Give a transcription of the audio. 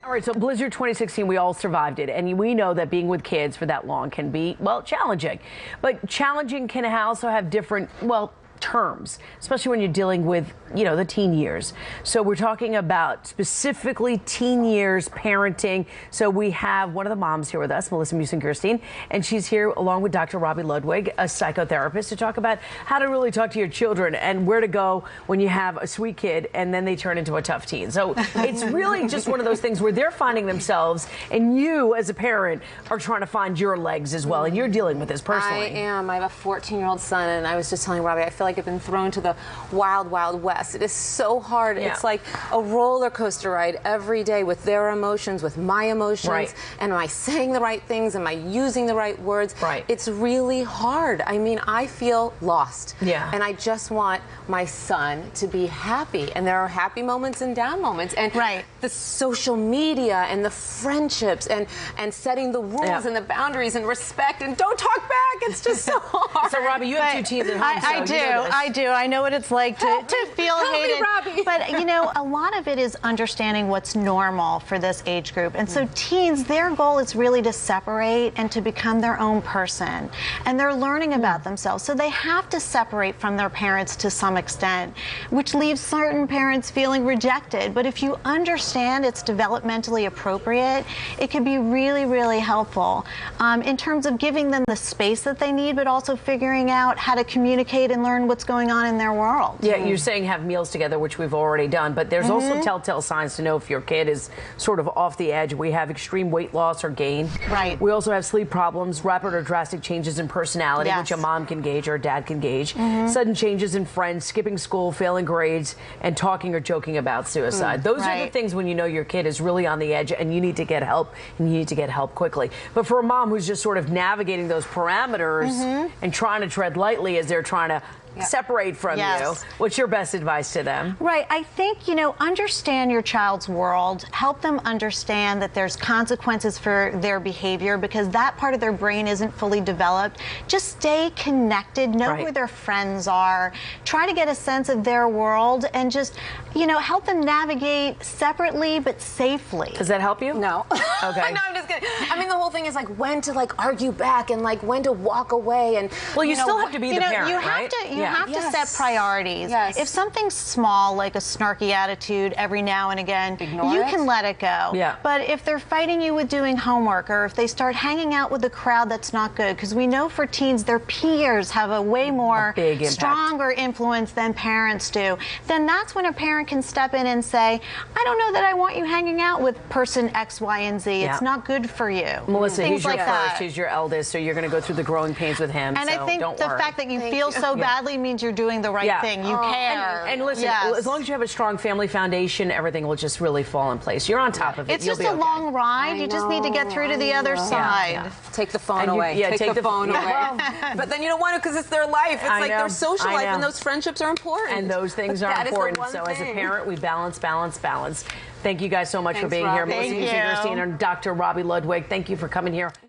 All right, so Blizzard 2016, we all survived it, and we know that being with kids for that long can be, well, challenging. But challenging can also have different, well, terms, especially when you're dealing with, the teen years. So we're talking about specifically teen years parenting. So we have one of the moms here with us, Melissa Musen-Gerstein, and she's here along with Dr. Robi Ludwig, a psychotherapist, to talk about how to really talk to your children and where to go when you have a sweet kid and then they turn into a tough teen. So it's really just one of those things where they're finding themselves, and you as a parent are trying to find your legs as well, and you're dealing with this personally. I am. I have a 14-year-old son, and I was just telling Robbie, I feel like I've been thrown to the wild, wild west. It is so hard. Yeah. It's like a roller coaster ride every day with their emotions, with my emotions. Right. And am I saying the right things? Am I using the right words? Right. It's really hard. I mean, I feel lost. Yeah. And I just want my son to be happy. And there are happy moments and down moments. And the social media and the friendships and setting the rules and the boundaries and respect and don't talk back. It's just so hard. So, Robbie, you have two teens at home. I do. I know what it's like to feel hated. Robbie. But, a lot of it is understanding what's normal for this age group. And so teens, their goal is really to separate and to become their own person. And they're learning about themselves. So they have to separate from their parents to some extent, which leaves certain parents feeling rejected. But if you understand it's developmentally appropriate, it can be really, really helpful in terms of giving them the space that they need, but also figuring out how to communicate and learn what's going on in their world. Yeah, you're saying have meals together, which we've already done, but there's also telltale signs to know if your kid is sort of off the edge. We have extreme weight loss or gain. Right. We also have sleep problems, rapid or drastic changes in personality, which a mom can gauge or a dad can gauge, sudden changes in friends, skipping school, failing grades, and talking or joking about suicide. Those are the things when you know your kid is really on the edge and you need to get help, and you need to get help quickly. But for a mom who's just sort of navigating those parameters and trying to tread lightly as they're trying to separate from you, what's your best advice to them? Right. I think, understand your child's world. Help them understand that there's consequences for their behavior because that part of their brain isn't fully developed. Just stay connected. Know who their friends are. Try to get a sense of their world and just, help them navigate separately but safely. Does that help you? No. Okay. No, I'm just kidding. I mean, the whole thing is when to argue back and when to walk away and well, you still have to be the parent, You have to set priorities. Yes. If something's small, like a snarky attitude every now and again, you can let it go. Yeah. But if they're fighting you with doing homework, or if they start hanging out with a crowd that's not good, because we know for teens, their peers have a way more stronger influence than parents do, then that's when a parent can step in and say, I don't know that I want you hanging out with person X, Y, and Z. It's not good for you. Melissa, Things he's your like first, he's your eldest, so you're going to go through the growing pains with him. And so I think don't the worry. fact that you feel so badly means you're doing the right thing. You care. And listen, as long as you have a strong family foundation, everything will just really fall in place. You're on top of it. It's just a long ride. You just need to get through to the other side. Take the phone away. Take the phone away. But then you don't want to because it's their life. It's like their social life, and those friendships are important. And those things are important. So as a parent, we balance. Thank you guys so much for being here. Melissa Musen-Gerstein and Dr. Robi Ludwig, thank you for coming here.